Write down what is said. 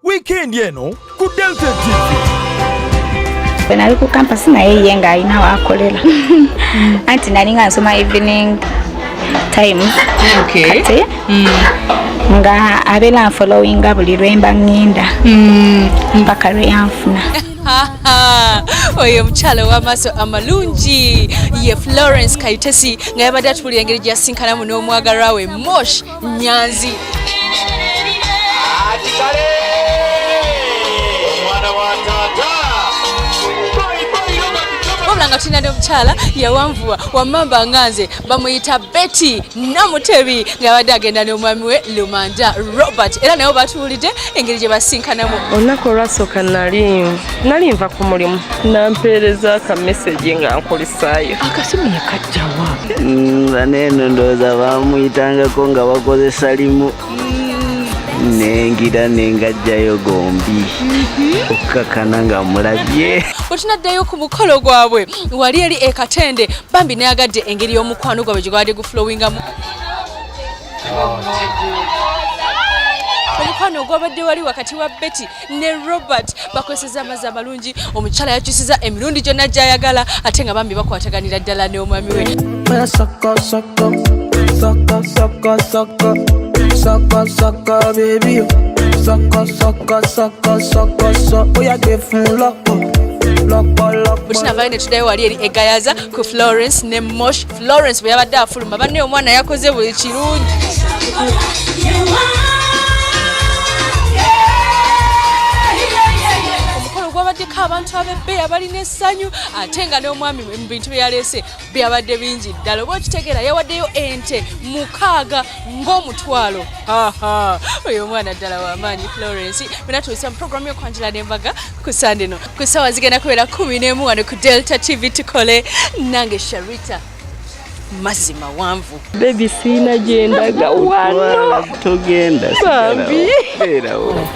weekend eno ku Delta TV. When I go campus na yenga ina wakolera. Anti nali ngasoma evening time. Okay. Kate. Nga abela following buli lwemba ngenda. Mpaka lweyanfuna. Oyo mchalo w'amaaso amalungi ye Florence Kayitesi nga yabadde atulira engeri gy'asinkanamu n'omwagalwa we Mosh Nyanzi. Wabulanga tulina n'omukyala yawanvuwa wamamba nganze bamuyita Betty Namutebi nga yabadde agenda n'omwami we Lumanda Robert era nabo batuwulidde engeri gye basinkanamu. Olunaku olwasooka nali nva ku mulimu nampeereza akameseji nga nkolisaayo akasimu yakajjawa neeno ndowooza bamuyitangako nga bakozesa limu nengira nengajjayo gombi okukakana nga mulabye. Otunaddayo ku mukolo gwabwe wali eri ekatende bambi nayagadde engeri y'omukwano gwabwe gye gwadde guflowingamu. Omukwano gwabadde wali wakati wa Betty ne Robert bakozesa amazzi amalungi omukyala yakyusiza emirundi gyonna gy'ayagala ate nga bambi bakwataganira ddala n'omwami we. Saka baby, saka oya gefun loko. Butinavaine tuddayo wali eri egayaza ku Florence ne Mosh. Florence bwe yabadde afuluma banne omwana yakoze buli kirungi. Omukolo gwabaddeko abantu ab'ebbeeyi abalina essanyu ate nga n'omwami mu bintu bye yaleese byabadde bingi ddala. Oba okitegeera yawaddeyo ente 6 ng'omutwalo. Oyo omwana ddala w'amaanyi Florence. Bena tuyisa mu programu y'Okwanjula N'Embaga ku Sunday no. Ku ssaawa zigenda kubeera 11 wano ku Delta TV tukole nange Sharita mazima wanvu. Baby sina jendaga wano. Togenda. Bambi. Beerawo.